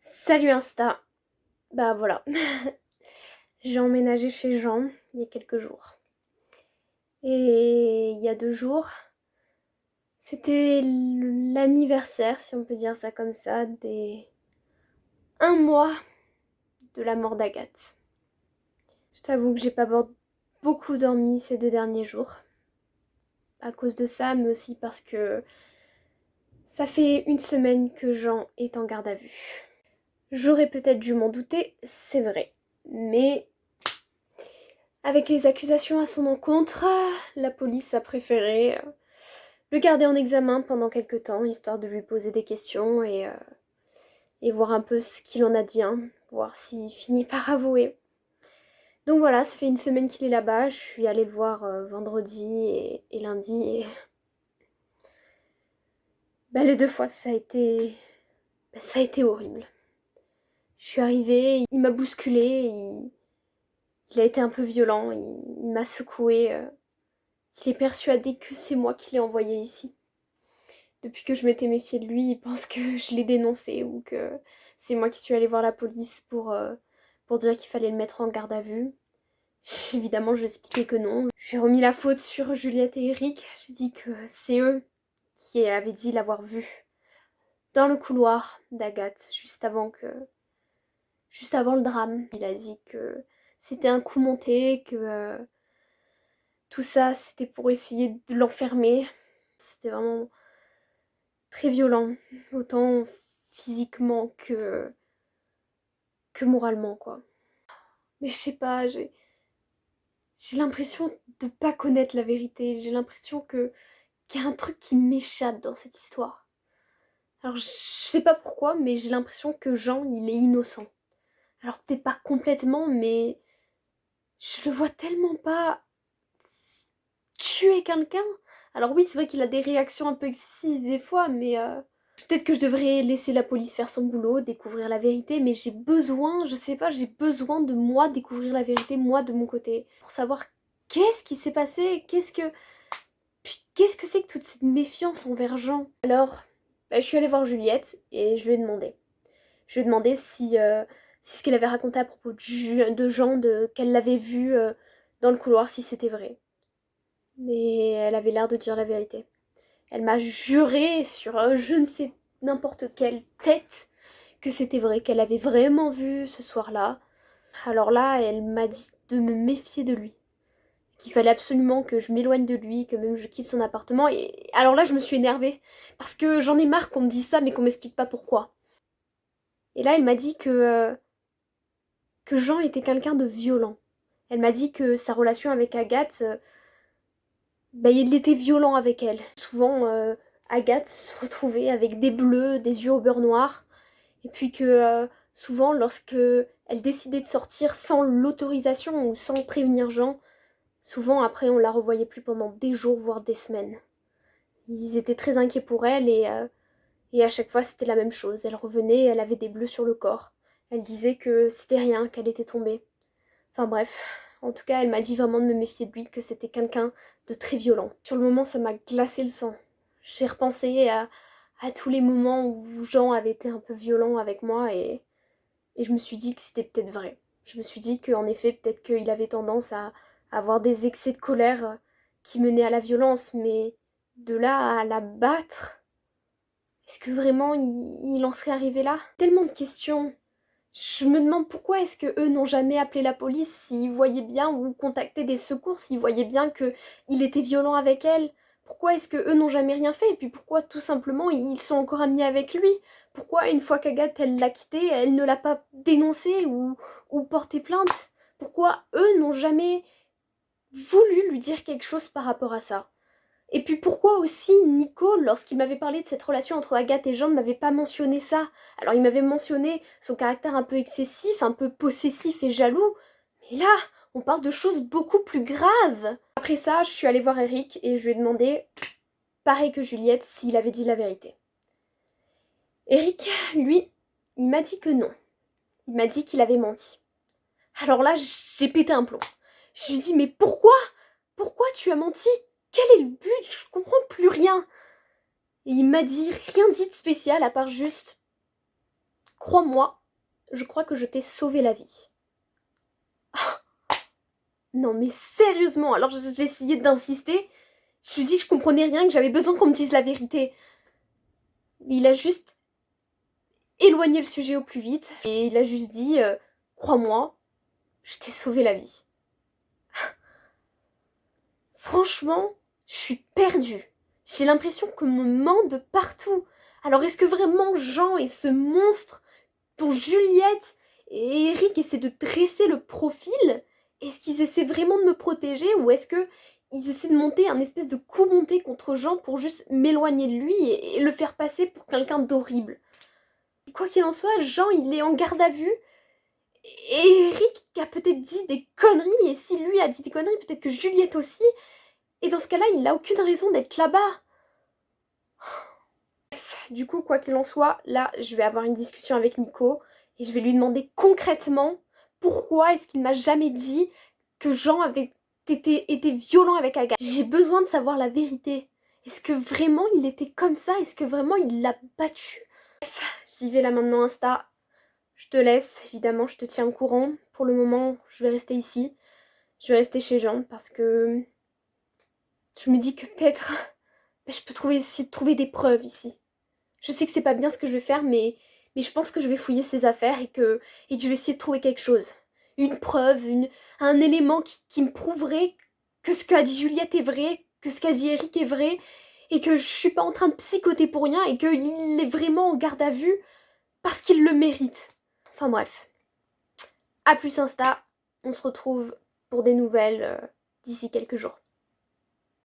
Salut Insta. Bah voilà, j'ai emménagé chez Jean il y a quelques jours. Et il y a 2 jours, c'était l'anniversaire, si on peut dire ça comme ça, des 1 mois de la mort d'Agathe. Je t'avoue que j'ai pas beaucoup dormi ces 2 derniers jours. À cause de ça, mais aussi parce que ça fait une semaine que Jean est en garde à vue. J'aurais peut-être dû m'en douter, c'est vrai. Mais avec les accusations à son encontre, la police a préféré le garder en examen pendant quelques temps, histoire de lui poser des questions et voir un peu ce qu'il en advient, voir s'il finit par avouer. Donc voilà, ça fait une semaine qu'il est là-bas, je suis allée le voir vendredi et lundi, et les 2 fois ça a été horrible. Je suis arrivée, il m'a bousculée, il a été un peu violent, il m'a secouée, il est persuadé que c'est moi qui l'ai envoyé ici. Depuis que je m'étais méfiée de lui, il pense que je l'ai dénoncé ou que c'est moi qui suis allée voir la police pour dire qu'il fallait le mettre en garde à vue. Évidemment, je lui ai expliqué que non. J'ai remis la faute sur Juliette et Eric. J'ai dit que c'est eux qui avaient dit l'avoir vu dans le couloir d'Agathe, juste avant le drame. Il a dit que c'était un coup monté, que tout ça c'était pour essayer de l'enfermer. C'était vraiment très violent, autant physiquement que moralement, quoi. Mais je sais pas, j'ai l'impression de pas connaître la vérité. J'ai l'impression qu'il y a un truc qui m'échappe dans cette histoire. Alors je sais pas pourquoi, mais j'ai l'impression que Jean, il est innocent. Alors peut-être pas complètement, mais je le vois tellement pas tuer quelqu'un. Alors oui, c'est vrai qu'il a des réactions un peu excessives des fois, mais peut-être que je devrais laisser la police faire son boulot, découvrir la vérité, mais j'ai besoin, je sais pas, j'ai besoin de moi découvrir la vérité, moi de mon côté, pour savoir qu'est-ce qui s'est passé, qu'est-ce que c'est que toute cette méfiance envers Jean. Alors, je suis allée voir Juliette et je lui ai demandé. Je lui ai demandé si ce qu'elle avait raconté à propos de Jean, qu'elle l'avait vu dans le couloir, si c'était vrai. Mais elle avait l'air de dire la vérité. Elle m'a juré sur je ne sais n'importe quelle tête que c'était vrai, qu'elle avait vraiment vu ce soir-là. Alors là, elle m'a dit de me méfier de lui. Qu'il fallait absolument que je m'éloigne de lui, que même je quitte son appartement. Et alors là, je me suis énervée. Parce que j'en ai marre qu'on me dise ça, mais qu'on m'explique pas pourquoi. Et là, elle m'a dit que Jean était quelqu'un de violent. Elle m'a dit que sa relation avec Agathe, il était violent avec elle. Souvent, Agathe se retrouvait avec des bleus, des yeux au beurre noir, et puis que souvent, lorsque elle décidait de sortir sans l'autorisation ou sans prévenir Jean, souvent après on la revoyait plus pendant des jours, voire des semaines. Ils étaient très inquiets pour elle et à chaque fois c'était la même chose. Elle revenait, elle avait des bleus sur le corps. Elle disait que c'était rien, qu'elle était tombée. Enfin bref, en tout cas, elle m'a dit vraiment de me méfier de lui, que c'était quelqu'un de très violent. Sur le moment, ça m'a glacé le sang. J'ai repensé à tous les moments où Jean avait été un peu violent avec moi et je me suis dit que c'était peut-être vrai. Je me suis dit qu'en effet, peut-être qu'il avait tendance à avoir des excès de colère qui menaient à la violence, mais de là à la battre, est-ce que vraiment il en serait arrivé là? Tellement de questions. Je me demande pourquoi est-ce que eux n'ont jamais appelé la police s'ils voyaient bien ou contacté des secours s'ils voyaient bien que il était violent avec elle. Pourquoi est-ce que eux n'ont jamais rien fait et puis pourquoi tout simplement ils sont encore amis avec lui? Pourquoi une fois qu'Agathe elle l'a quitté, elle ne l'a pas dénoncé ou porté plainte? Pourquoi eux n'ont jamais voulu lui dire quelque chose par rapport à ça? Et puis pourquoi aussi Nico, lorsqu'il m'avait parlé de cette relation entre Agathe et Jean, ne m'avait pas mentionné ça? Alors il m'avait mentionné son caractère un peu excessif, un peu possessif et jaloux, mais là, on parle de choses beaucoup plus graves. Après ça, je suis allée voir Eric et je lui ai demandé, pareil que Juliette, s'il avait dit la vérité. Eric, lui, il m'a dit que non. Il m'a dit qu'il avait menti. Alors là, j'ai pété un plomb. Je lui ai dit, mais pourquoi? Pourquoi tu as menti? Quel est le but? Je comprends plus rien. Et il m'a dit rien dit de spécial à part juste crois-moi, je crois que je t'ai sauvé la vie. Non mais sérieusement, alors j'ai essayé d'insister, je lui ai dit que je comprenais rien, que j'avais besoin qu'on me dise la vérité. Il a juste éloigné le sujet au plus vite, et il a juste dit crois-moi, je t'ai sauvé la vie. Franchement, je suis perdue. J'ai l'impression qu'on me ment de partout. Alors est-ce que vraiment Jean est ce monstre dont Juliette et Eric essaient de dresser le profil? Est-ce qu'ils essaient vraiment de me protéger ou est-ce que ils essaient de monter un espèce de coup monté contre Jean pour juste m'éloigner de lui et le faire passer pour quelqu'un d'horrible? Quoi qu'il en soit, Jean il est en garde à vue et Eric a peut-être dit des conneries et si lui a dit des conneries, peut-être que Juliette aussi. Et dans ce cas-là, il n'a aucune raison d'être là-bas. Du coup, quoi qu'il en soit, là, je vais avoir une discussion avec Nico et je vais lui demander concrètement pourquoi est-ce qu'il m'a jamais dit que Jean avait été violent avec Agathe. J'ai besoin de savoir la vérité. Est-ce que vraiment il était comme ça? Est-ce que vraiment il l'a battu? Bref, j'y vais là maintenant Insta. Je te laisse, évidemment, je te tiens au courant. Pour le moment, je vais rester ici. Je vais rester chez Jean parce que je me dis que peut-être je peux essayer de trouver des preuves ici. Je sais que c'est pas bien ce que je vais faire, mais je pense que je vais fouiller ses affaires et que je vais essayer de trouver quelque chose. Une preuve, un élément qui me prouverait que ce qu'a dit Juliette est vrai, que ce qu'a dit Eric est vrai, et que je suis pas en train de psychoter pour rien, et qu'il est vraiment en garde à vue parce qu'il le mérite. Enfin bref. A plus Insta, on se retrouve pour des nouvelles d'ici quelques jours.